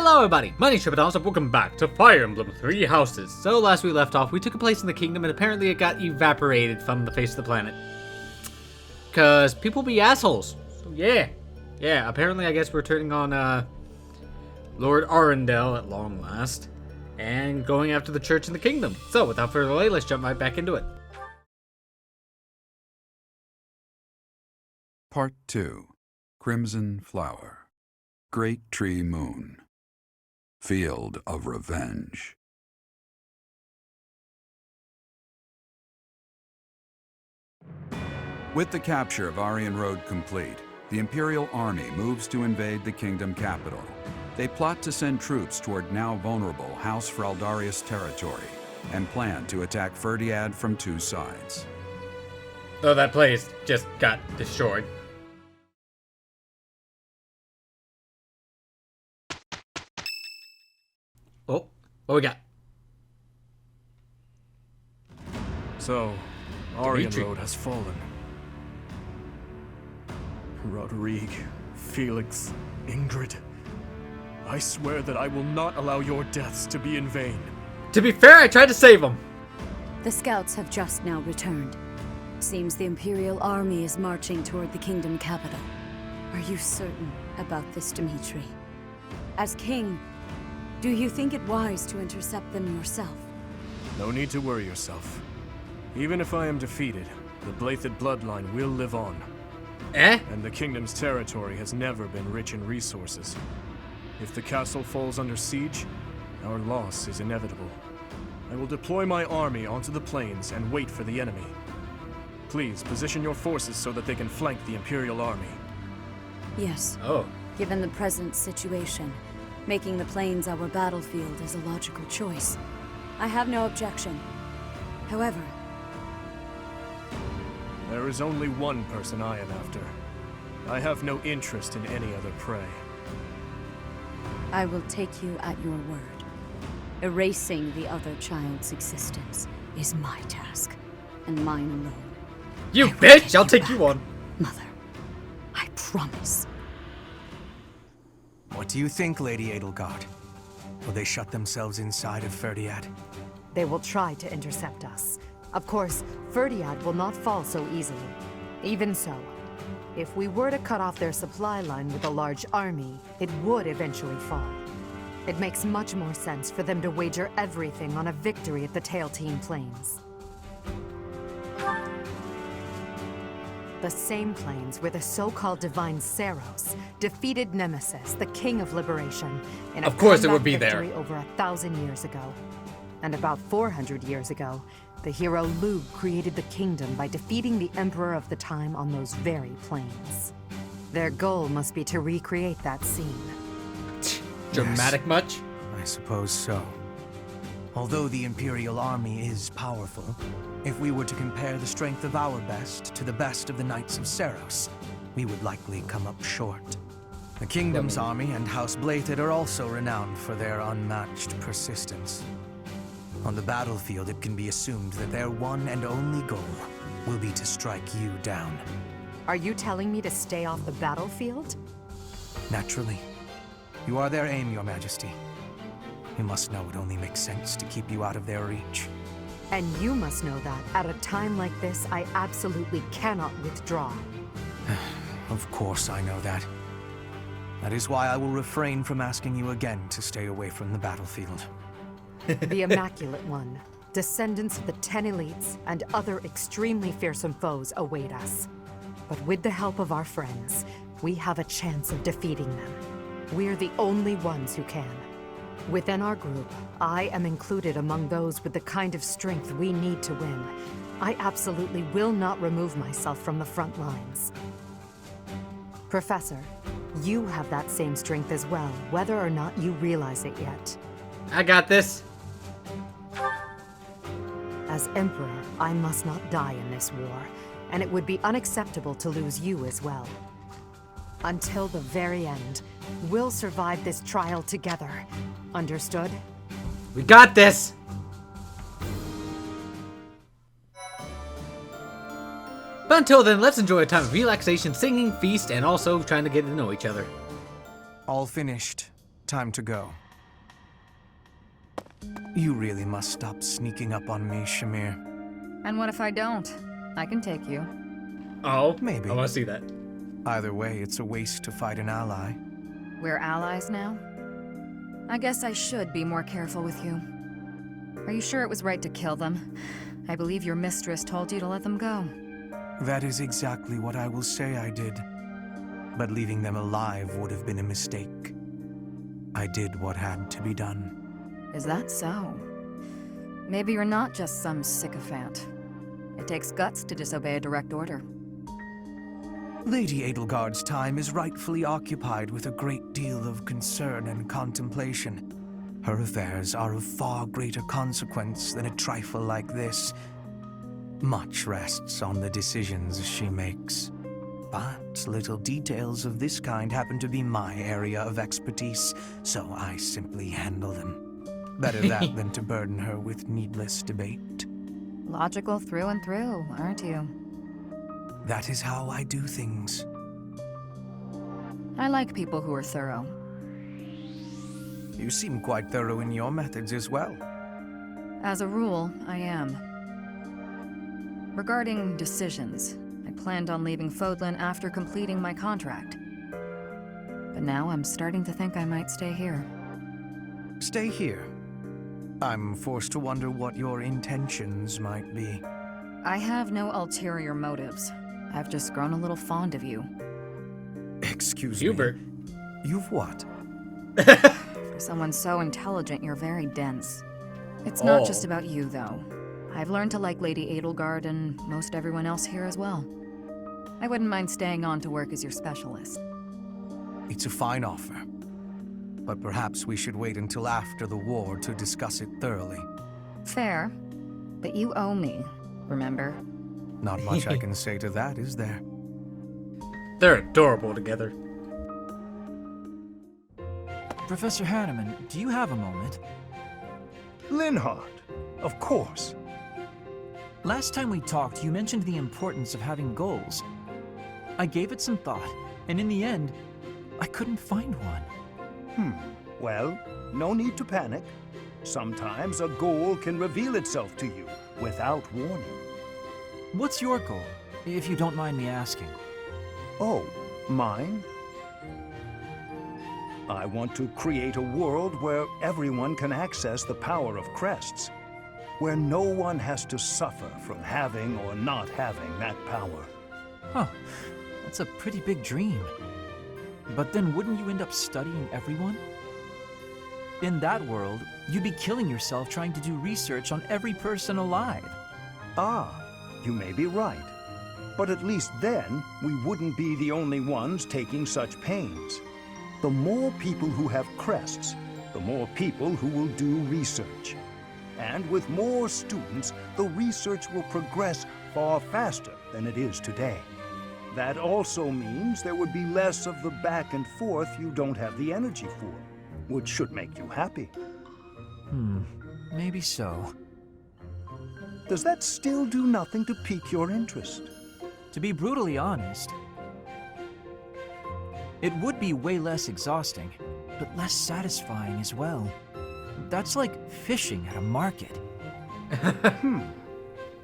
Hello everybody, my name is Trepidanos and welcome back to Fire Emblem 3 Houses. So last we left off, we took a place in the kingdom and apparently it got evaporated from the face of the planet. Cause people be assholes. So yeah, apparently I guess we're turning on Lord Arundel at long last. And going after the church in the kingdom. So without further delay, let's jump right back into it. Part 2. Crimson Flower. Great Tree Moon. Field of Revenge. With the capture of Aryan Road complete, the Imperial Army moves to invade the kingdom capital. They plot to send troops toward now vulnerable House Fraldarius territory and plan to attack Ferdiad from two sides. Though that place just got destroyed. Oh, what we got? So, Aryan Dimitri. Road has fallen. Rodrigue, Felix, Ingrid, I swear that I will not allow your deaths to be in vain. To be fair, I tried to save him. The scouts have just now returned. Seems the Imperial Army is marching toward the kingdom capital. Are you certain about this, Dimitri? As king, do you think it wise to intercept them yourself? No need to worry yourself. Even if I am defeated, the Blathed bloodline will live on. And the kingdom's territory has never been rich in resources. If the castle falls under siege, our loss is inevitable. I will deploy my army onto the plains and wait for the enemy. Please, position your forces so that they can flank the Imperial Army. Yes. Oh. Given the present situation, making the plains our battlefield is a logical choice. I have no objection. However, there is only one person I am after. I have no interest in any other prey. I will take you at your word. Erasing the other child's existence is my task, and mine alone. You bitch! I'll take you on. Mother, I promise. What do you think, Lady Edelgard? Will they shut themselves inside of Ferdiad? They will try to intercept us. Of course, Ferdiad will not fall so easily. Even so, if we were to cut off their supply line with a large army, it would eventually fall. It makes much more sense for them to wager everything on a victory at the Tailtean Plains. The same plains where the so-called divine Saros defeated Nemesis, the King of Liberation, in a Of course it combat would be there. victory over 1,000 years ago. And about 400 years ago, the hero Lug created the kingdom by defeating the Emperor of the time on those very plains. Their goal must be to recreate that scene. Dramatic much? I suppose so. Although the Imperial Army is powerful, if we were to compare the strength of our best to the best of the Knights of Saros, we would likely come up short. The Kingdom's army and House Blathed are also renowned for their unmatched persistence. On the battlefield, it can be assumed that their one and only goal will be to strike you down. Are you telling me to stay off the battlefield? Naturally. You are their aim, Your Majesty. You must know it only makes sense to keep you out of their reach. And you must know that, at a time like this, I absolutely cannot withdraw. Of course I know that. That is why I will refrain from asking you again to stay away from the battlefield. The Immaculate One, descendants of the 10 elites, and other extremely fearsome foes await us. But with the help of our friends, we have a chance of defeating them. We're the only ones who can. Within our group, I am included among those with the kind of strength we need to win. I absolutely will not remove myself from the front lines. Professor, you have that same strength as well, whether or not you realize it yet. I got this. As Emperor, I must not die in this war, and it would be unacceptable to lose you as well. Until the very end, we'll survive this trial together. Understood? We got this. But until then, let's enjoy a time of relaxation, singing, feast, and also trying to get to know each other. All finished. time to go. You really must stop sneaking up on me, Shamir. And what if I don't? I can take you. Oh, Maybe. I want to see that. Either way, it's a waste to fight an ally. We're allies now? I guess I should be more careful with you. Are you sure it was right to kill them? I believe your mistress told you to let them go. That is exactly what I will say I did. But leaving them alive would have been a mistake. I did what had to be done. Is that so? Maybe you're not just some sycophant. It takes guts to disobey a direct order. Lady Edelgard's time is rightfully occupied with a great deal of concern and contemplation. Her affairs are of far greater consequence than a trifle like this. Much rests on the decisions she makes. But little details of this kind happen to be my area of expertise, so I simply handle them. Better that than to burden her with needless debate. Logical through and through, aren't you? That is how I do things. I like people who are thorough. You seem quite thorough in your methods as well. As a rule, I am. Regarding decisions, I planned on leaving Fodlan after completing my contract. But now I'm starting to think I might stay here. Stay here. I'm forced to wonder what your intentions might be. I have no ulterior motives. I've just grown a little fond of you. Excuse Hubert. me. You've what? For someone so intelligent, you're very dense. It's not just about you, though. I've learned to like Lady Edelgard and most everyone else here as well. I wouldn't mind staying on to work as your specialist. It's a fine offer. But perhaps we should wait until after the war to discuss it thoroughly. Fair. But you owe me, remember? Not much I can say to that, is there? They're adorable together. Professor Hanneman, do you have a moment? Linhardt, of course. Last time we talked, you mentioned the importance of having goals. I gave it some thought, and in the end, I couldn't find one. Well, no need to panic. Sometimes a goal can reveal itself to you without warning. What's your goal, if you don't mind me asking? Oh, mine? I want to create a world where everyone can access the power of crests, where no one has to suffer from having or not having that power. Huh, that's a pretty big dream. But then wouldn't you end up studying everyone? In that world, you'd be killing yourself trying to do research on every person alive. Ah, you may be right. But at least then, we wouldn't be the only ones taking such pains. The more people who have crests, the more people who will do research. And with more students, the research will progress far faster than it is today. That also means there would be less of the back and forth you don't have the energy for, which should make you happy. Maybe so. Does that still do nothing to pique your interest? To be brutally honest, it would be way less exhausting, but less satisfying as well. That's like fishing at a market.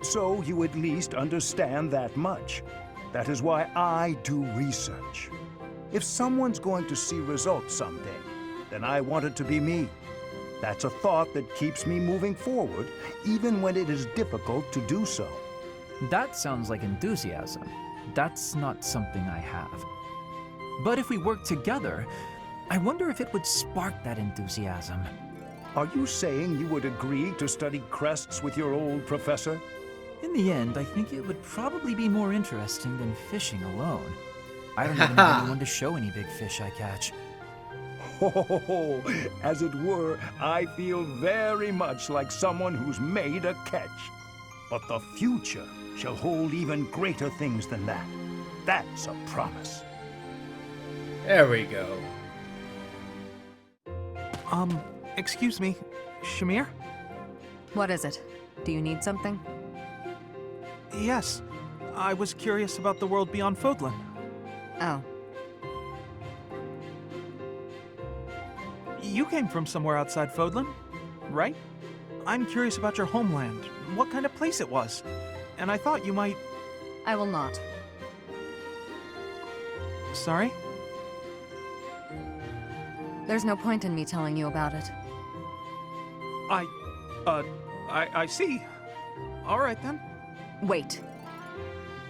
So you at least understand that much. That is why I do research. If someone's going to see results someday, then I want it to be me. That's a thought that keeps me moving forward, even when it is difficult to do so. That sounds like enthusiasm. That's not something I have. But if we work together, I wonder if it would spark that enthusiasm. Are you saying you would agree to study crests with your old professor? In the end, I think it would probably be more interesting than fishing alone. I don't even have anyone to show any big fish I catch. Oh, as it were, I feel very much like someone who's made a catch. But the future shall hold even greater things than that. That's a promise. There we go. Excuse me, Shamir? What is it? Do you need something? Yes. I was curious about the world beyond Fodlan. Oh. You came from somewhere outside Fodlan, right? I'm curious about your homeland, what kind of place it was. And I thought you might... I will not. Sorry? There's no point in me telling you about it. I see. All right, then. Wait.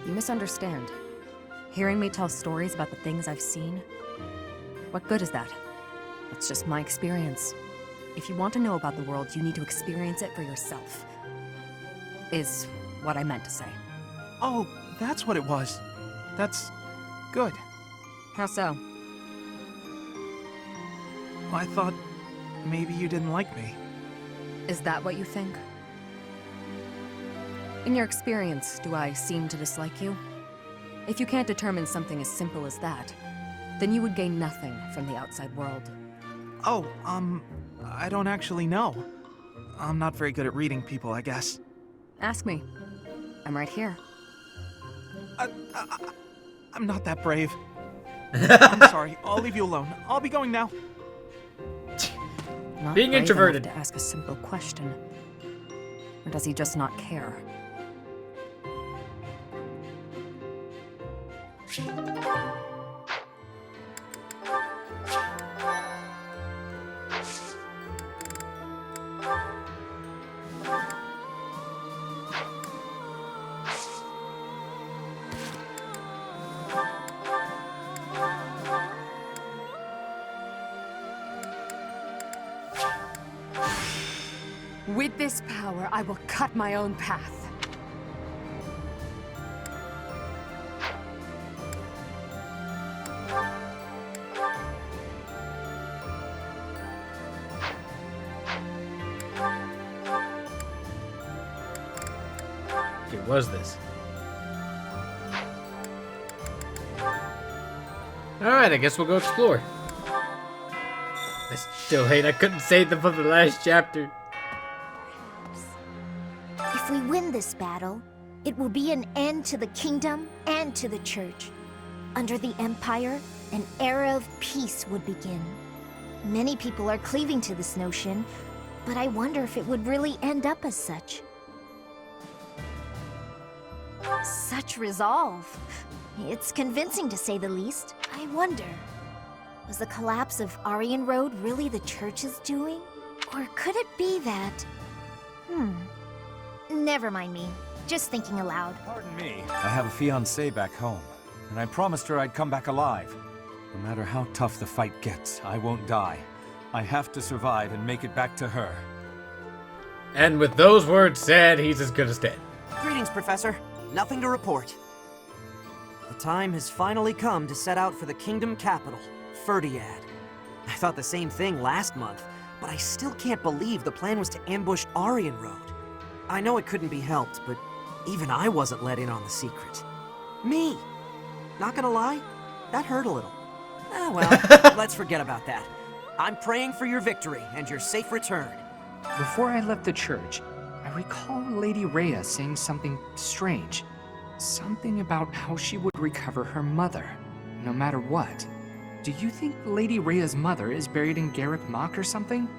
You misunderstand. Hearing me tell stories about the things I've seen? What good is that? That's just my experience. If you want to know about the world, you need to experience it for yourself. Is what I meant to say. Oh, that's what it was. That's... good. How so? I thought maybe you didn't like me. Is that what you think? In your experience, do I seem to dislike you? If you can't determine something as simple as that, then you would gain nothing from the outside world. Oh, I don't actually know. I'm not very good at reading people, I guess. Ask me. I'm right here. I'm not that brave. I'm sorry, I'll leave you alone. I'll be going now. Not Being brave introverted. enough to ask a simple question. Or does he just not care? With this power, I will cut my own path. Okay, what is this? Alright, I guess we'll go explore. I still hate I couldn't save them from the last chapter. If we win this battle, it will be an end to the kingdom and to the church. Under the Empire, an era of peace would begin. Many people are cleaving to this notion, but I wonder if it would really end up as such. Such resolve. It's convincing to say the least. I wonder, was the collapse of Aryan Road really the church's doing? Or could it be that... Never mind me. Just thinking aloud. Pardon me. I have a fiancée back home, and I promised her I'd come back alive. No matter how tough the fight gets, I won't die. I have to survive and make it back to her. And with those words said, he's as good as dead. Greetings, Professor. Nothing to report. The time has finally come to set out for the kingdom capital, Ferdiad. I thought the same thing last month, but I still can't believe the plan was to ambush Aryan Road. I know it couldn't be helped, but even I wasn't let in on the secret. Me! Not gonna lie, that hurt a little. Ah, well, let's forget about that. I'm praying for your victory and your safe return. Before I left the church, I recall Lady Rhea saying something strange. Something about how she would recover her mother, no matter what. Do you think Lady Rhea's mother is buried in Garrick Mach or something?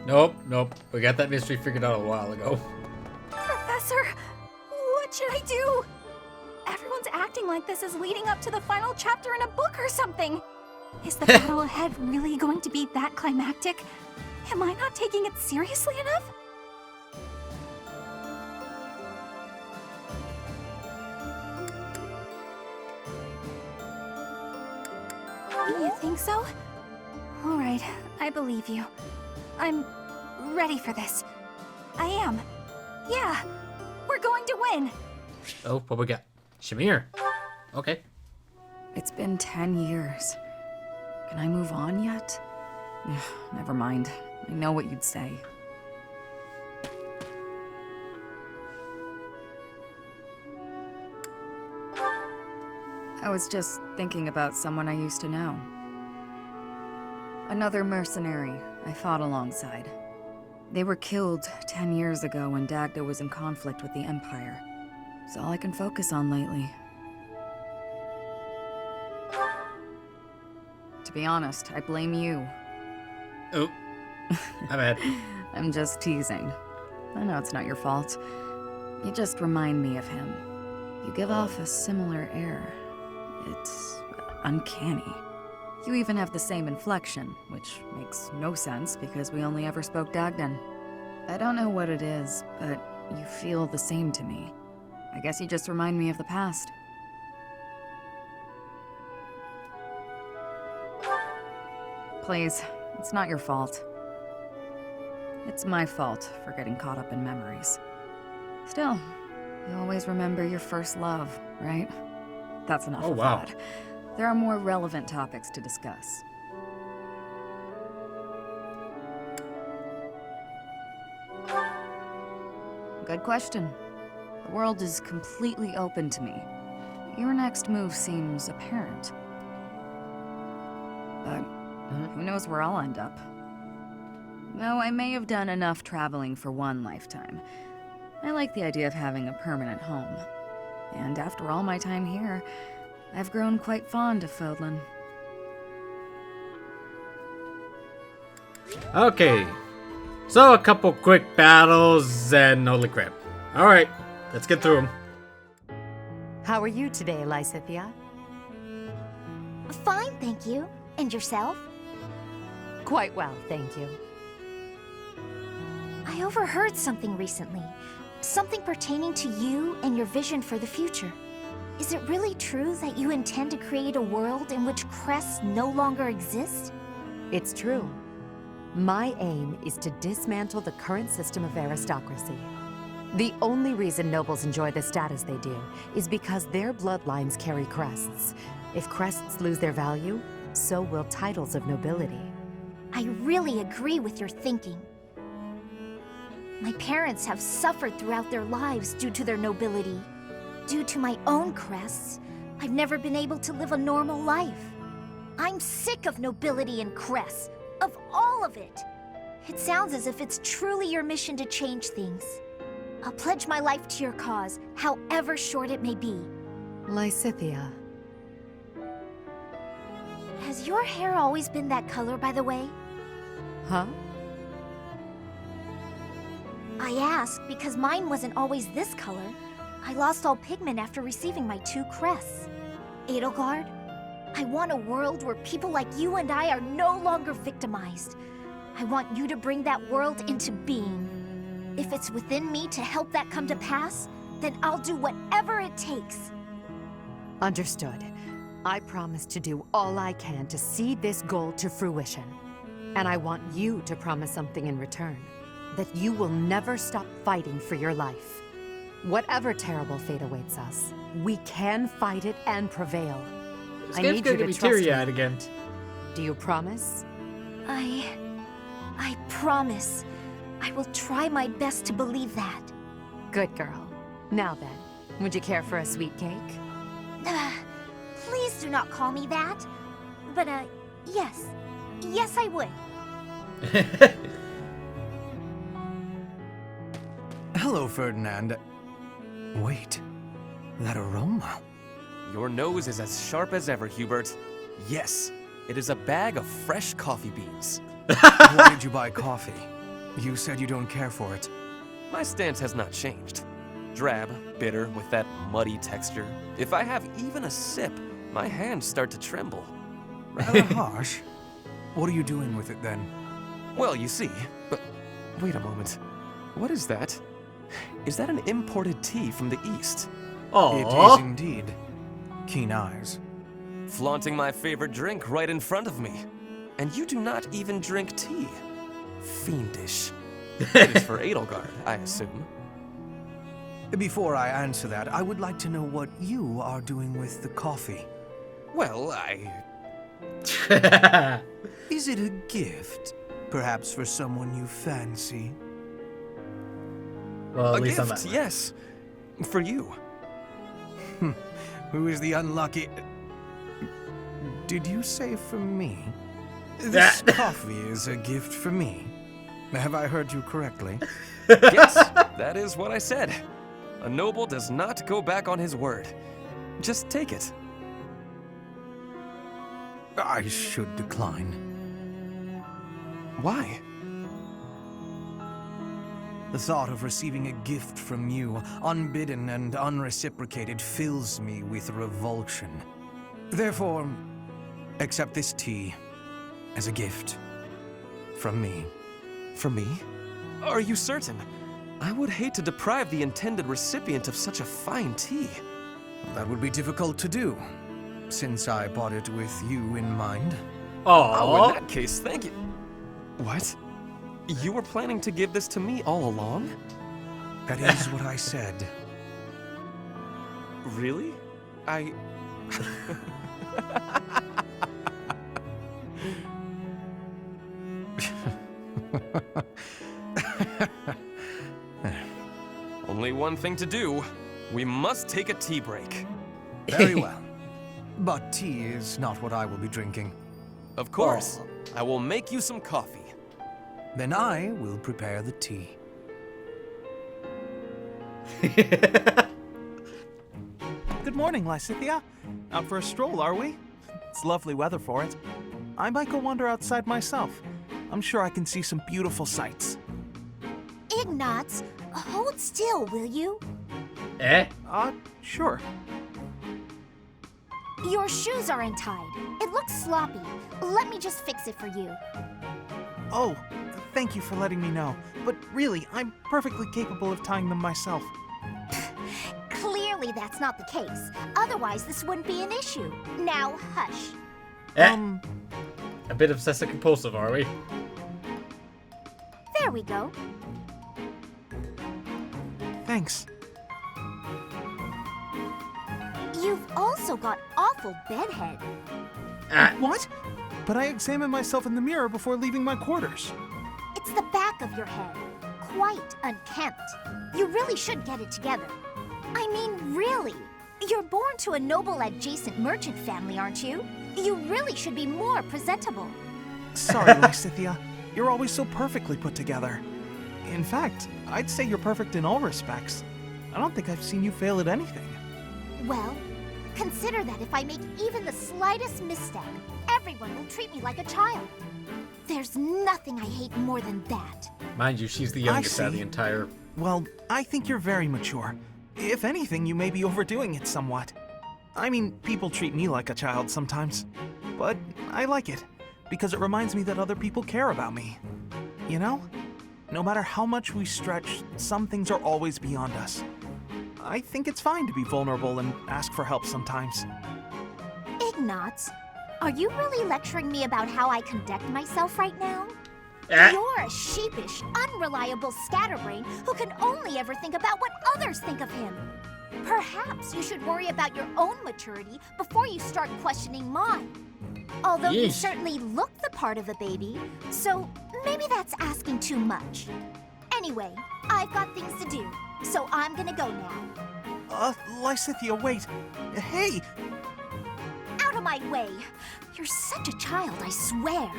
Nope. We got that mystery figured out a while ago. Professor, what should I do? Everyone's acting like this is leading up to the final chapter in a book or something. Is the battle ahead really going to be that climactic? Am I not taking it seriously enough? You think so? All right, I believe you. I'm ready for this. I am. Yeah, we're going to win. Oh, what we got? Shamir. Okay. It's been 10 years. Can I move on yet? Never mind. I know what you'd say. I was just thinking about someone I used to know. Another mercenary I fought alongside. They were killed 10 years ago when Dagda was in conflict with the Empire. It's all I can focus on lately. To be honest, I blame you. Oh, my bad. I'm just teasing. I know it's not your fault. You just remind me of him. You give off a similar air. It's uncanny. You even have the same inflection, which makes no sense because we only ever spoke Dagdan. I don't know what it is, but you feel the same to me. I guess you just remind me of the past. Please, it's not your fault. It's my fault for getting caught up in memories. Still, you always remember your first love, right? That's enough of that. There are more relevant topics to discuss. Good question. The world is completely open to me. Your next move seems apparent. But who knows where I'll end up. Though I may have done enough traveling for one lifetime. I like the idea of having a permanent home. And after all my time here, I've grown quite fond of Fodlan. Okay. So, a couple quick battles and holy crap. Alright, let's get through them. How are you today, Lysithea? Fine, thank you. And yourself? Quite well, thank you. I overheard something recently. Something pertaining to you and your vision for the future. Is it really true that you intend to create a world in which crests no longer exist? It's true. My aim is to dismantle the current system of aristocracy. The only reason nobles enjoy the status they do is because their bloodlines carry crests. If crests lose their value, so will titles of nobility. I really agree with your thinking. My parents have suffered throughout their lives due to their nobility. Due to my own crests, I've never been able to live a normal life. I'm sick of nobility and crests, of all of it. It sounds as if it's truly your mission to change things. I'll pledge my life to your cause, however short it may be. Lysithea. Has your hair always been that color, by the way? Huh? I ask because mine wasn't always this color. I lost all pigment after receiving my 2 crests. Edelgard, I want a world where people like you and I are no longer victimized. I want you to bring that world into being. If it's within me to help that come to pass, then I'll do whatever it takes. Understood. I promise to do all I can to see this goal to fruition. And I want you to promise something in return. That you will never stop fighting for your life. Whatever terrible fate awaits us, we can fight it and prevail. I need you to trust me. Again. Do you promise? I promise. I will try my best to believe that. Good girl. Now then, would you care for a sweet cake? Please do not call me that. But, yes. Yes, I would. Hello, Ferdinand. Wait, that aroma. Your nose is as sharp as ever, Hubert. Yes, it is a bag of fresh coffee beans. Why did you buy coffee? You said you don't care for it. My stance has not changed. Drab, bitter, with that muddy texture. If I have even a sip, my hands start to tremble. Rather harsh. What are you doing with it then? Well, you see, but wait a moment. What is that? Is that an imported tea from the East? It is indeed. Keen eyes. Flaunting my favorite drink right in front of me. And you do not even drink tea. Fiendish. It is for Edelgard, I assume. Before I answer that, I would like to know what you are doing with the coffee. Well, Is it a gift? Perhaps for someone you fancy? Well, at a least gift, I'm not. yes. For you. Who is the unlucky... Did you say for me? This coffee is a gift for me. Have I heard you correctly? Yes, that is what I said. A noble does not go back on his word. Just take it. I should decline. Why? The thought of receiving a gift from you, unbidden and unreciprocated, fills me with revulsion. Therefore, accept this tea as a gift from me. For me? Are you certain? I would hate to deprive the intended recipient of such a fine tea. That would be difficult to do, since I bought it with you in mind. Oh, in that case, thank you. What? You were planning to give this to me all along? That is what I said. Really? I... Only one thing to do. We must take a tea break. Very well. But tea is not what I will be drinking. Of course. I will make you some coffee. Then I will prepare the tea. Good morning, Lysithea. Out for a stroll, are we? It's lovely weather for it. I might go wander outside myself. I'm sure I can see some beautiful sights. Ignatz, hold still, will you? Eh? Sure. Your shoes are untied. It looks sloppy. Let me just fix it for you. Oh, thank you for letting me know. But really, I'm perfectly capable of tying them myself. Clearly that's not the case. Otherwise, this wouldn't be an issue. Now, hush. A bit obsessive-compulsive, are we? There we go. Thanks. You've also got awful bedhead. What? But I examine myself in the mirror before leaving my quarters. It's the back of your head. Quite unkempt. You really should get it together. I mean, really. You're born to a noble adjacent merchant family, aren't you? You really should be more presentable. Sorry, Lysithea. You're always so perfectly put together. In fact, I'd say you're perfect in all respects. I don't think I've seen you fail at anything. Well, consider that if I make even the slightest misstep, everyone will treat me like a child. There's nothing I hate more than that. Mind you, she's the youngest out of the entire... Well, I think you're very mature. If anything, you may be overdoing it somewhat. I mean, people treat me like a child sometimes. But I like it, because it reminds me that other people care about me. You know? No matter how much we stretch, some things are always beyond us. I think it's fine to be vulnerable and ask for help sometimes. Ignatz, are you really lecturing me about how I conduct myself right now? You're a sheepish, unreliable scatterbrain who can only ever think about what others think of him. Perhaps you should worry about your own maturity before you start questioning mine. Although you certainly look the part of a baby, so maybe that's asking too much. Anyway, I've got things to do, so I'm gonna go now. Lysithea, wait. Hey! Out of my way! You're such a child, I swear.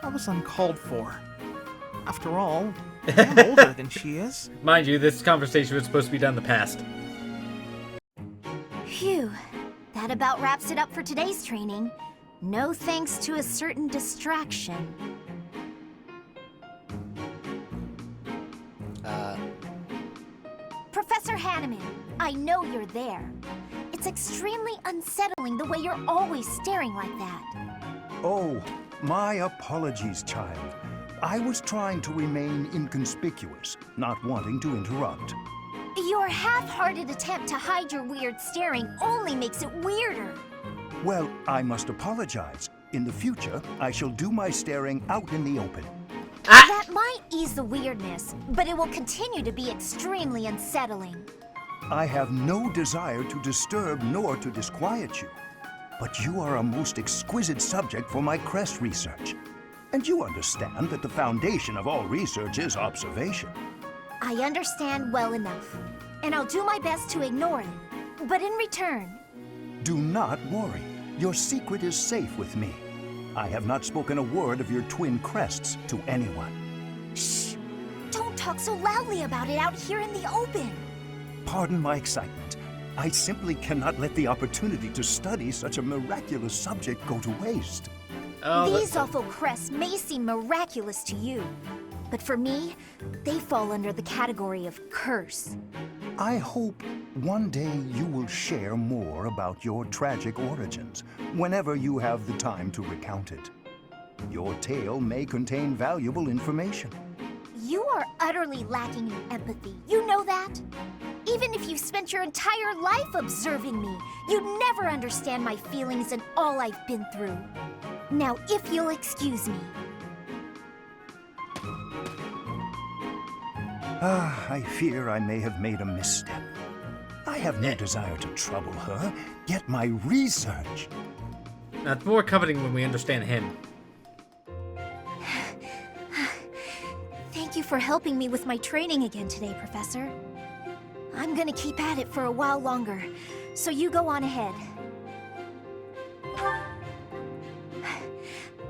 That was uncalled for. After all, I'm older than she is. Mind you, this conversation was supposed to be done in the past. Phew. That about wraps it up for today's training. No thanks to a certain distraction. Professor Hanneman, I know you're there. It's extremely unsettling the way you're always staring like that. Oh, my apologies, child. I was trying to remain inconspicuous, not wanting to interrupt. Your half-hearted attempt to hide your weird staring only makes it weirder. Well, I must apologize. In the future, I shall do my staring out in the open. That might ease the weirdness, but it will continue to be extremely unsettling. I have no desire to disturb nor to disquiet you. But you are a most exquisite subject for my crest research. And you understand that the foundation of all research is observation. I understand well enough, and I'll do my best to ignore it. But in return... Do not worry. Your secret is safe with me. I have not spoken a word of your twin crests to anyone. Shh! Don't talk so loudly about it out here in the open. Pardon my excitement. I simply cannot let the opportunity to study such a miraculous subject go to waste. These awful crests may seem miraculous to you, but for me, they fall under the category of curse. I hope one day you will share more about your tragic origins, whenever you have the time to recount it. Your tale may contain valuable information. You are utterly lacking in empathy, you know that? Even if you've spent your entire life observing me, you'd never understand my feelings and all I've been through. Now, if you'll excuse me. I fear I may have made a misstep. I have no desire to trouble her, yet my research... That's more coveting when we understand him. Thank you for helping me with my training again today, Professor. I'm gonna keep at it for a while longer, so you go on ahead.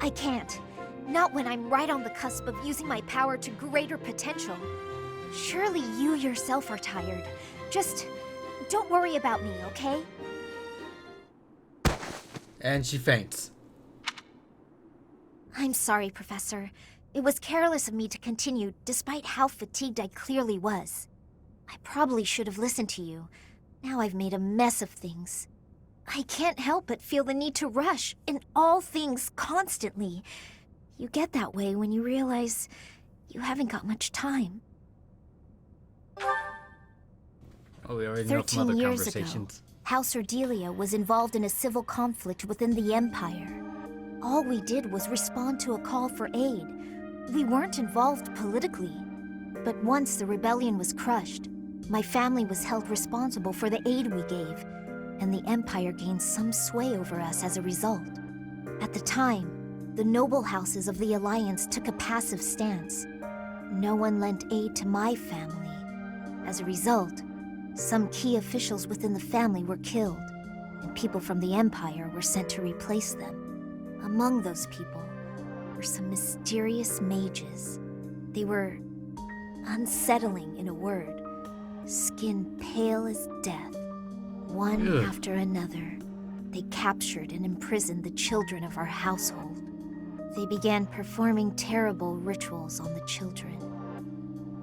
I can't. Not when I'm right on the cusp of using my power to greater potential. Surely you yourself are tired. Just don't worry about me, okay? And she faints. I'm sorry, Professor. It was careless of me to continue, despite how fatigued I clearly was. I probably should have listened to you. Now I've made a mess of things. I can't help but feel the need to rush in all things constantly. You get that way when you realize you haven't got much time. Oh, we already know from 13 other years conversations. ago, House Ordelia was involved in a civil conflict within the Empire. All we did was respond to a call for aid. We weren't involved politically. But once the rebellion was crushed, my family was held responsible for the aid we gave, and the Empire gained some sway over us as a result. At the time, the noble houses of the Alliance took a passive stance. No one lent aid to my family. As a result, some key officials within the family were killed, and people from the Empire were sent to replace them. Among those people were some mysterious mages. They were unsettling, in a word. Skin pale as death. One after another, they captured and imprisoned the children of our household. They began performing terrible rituals on the children,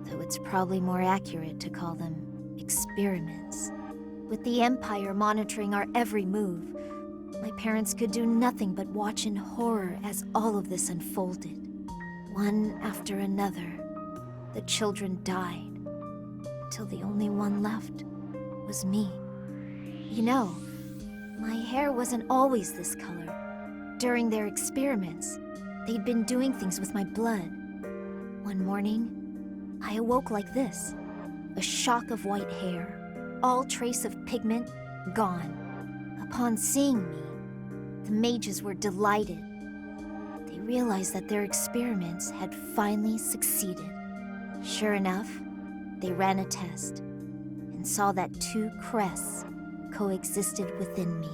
though it's probably more accurate to call them experiments. With the Empire monitoring our every move, my parents could do nothing but watch in horror as all of this unfolded. One after another, the children died, till the only one left was me. You know, my hair wasn't always this color. During their experiments, they'd been doing things with my blood. One morning, I awoke like this. A shock of white hair, all trace of pigment gone. Upon seeing me, the mages were delighted. They realized that their experiments had finally succeeded. Sure enough, they ran a test and saw that two crests coexisted within me.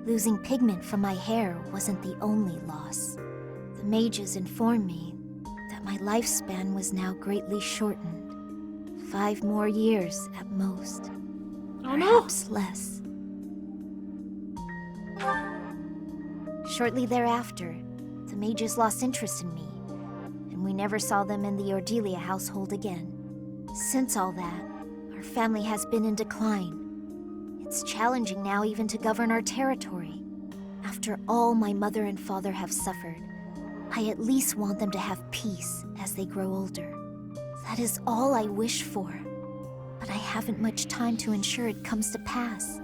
Losing pigment from my hair wasn't the only loss. The mages informed me that my lifespan was now greatly shortened. 5 more years at most. Perhaps less. Shortly thereafter, the mages lost interest in me, and we never saw them in the Ordelia household again. Since all that, our family has been in decline. It's challenging now even to govern our territory. After all my mother and father have suffered, I at least want them to have peace as they grow older. That is all I wish for, but I haven't much time to ensure it comes to pass.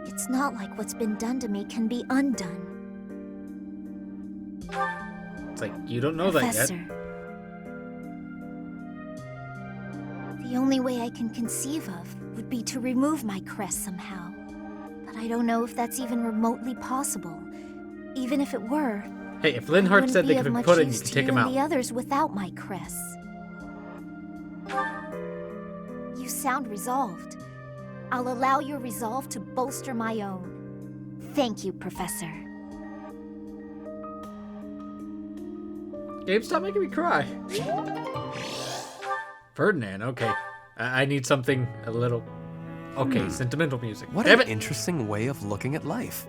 It's not like what's been done to me can be undone. It's like, you don't know Professor, that yet. The only way I can conceive of would be to remove my crest somehow. But I don't know if that's even remotely possible. Even if it were, Hey, if Linhardt said they could have put it, you could take him out. the others without my crests. You sound resolved. I'll allow your resolve to bolster my own. Thank you, Professor. Gabe, stop making me cry. Ferdinand, okay. I need something a little... Okay, sentimental music. What an interesting way of looking at life.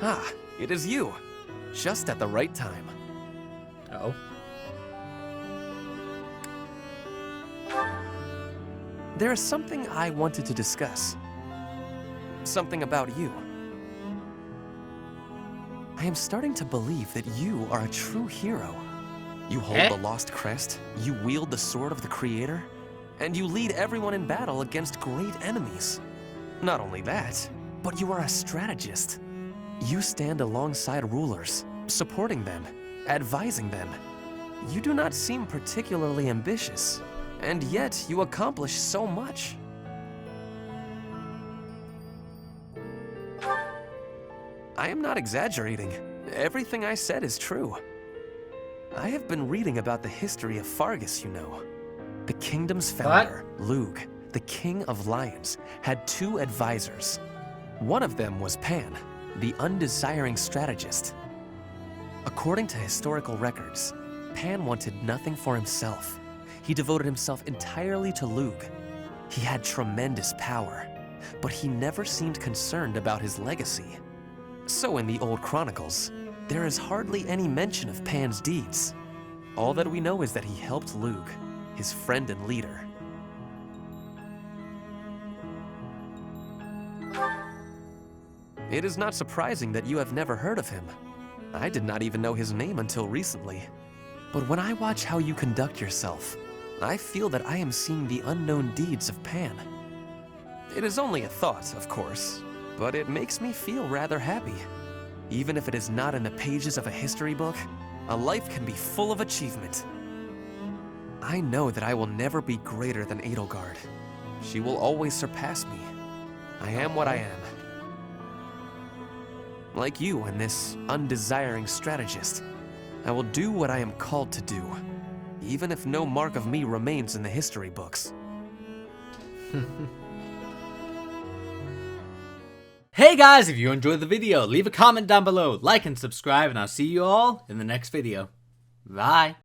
Ah, it is you. Just at the right time. Oh. There is something I wanted to discuss. Something about you. I am starting to believe that you are a true hero. You hold the Lost Crest, you wield the Sword of the Creator, and you lead everyone in battle against great enemies. Not only that, but you are a strategist. You stand alongside rulers, supporting them, advising them. You do not seem particularly ambitious, and yet you accomplish so much. I am not exaggerating. Everything I said is true. I have been reading about the history of Fargus, you know. The kingdom's founder, Lugh, the king of lions, had 2 advisors. One of them was Pan, the undesiring strategist. According to historical records, Pan wanted nothing for himself. He devoted himself entirely to Lugh. He had tremendous power, but he never seemed concerned about his legacy. So in the old chronicles, there is hardly any mention of Pan's deeds. All that we know is that he helped Lugh, his friend and leader. It is not surprising that you have never heard of him. I did not even know his name until recently. But when I watch how you conduct yourself, I feel that I am seeing the unknown deeds of Pan. It is only a thought, of course, but it makes me feel rather happy. Even if it is not in the pages of a history book, a life can be full of achievement. I know that I will never be greater than Edelgard. She will always surpass me. I am what I am. Like you and this undesiring strategist, I will do what I am called to do, even if no mark of me remains in the history books. Hey guys, if you enjoyed the video, leave a comment down below, like and subscribe, and I'll see you all in the next video. Bye.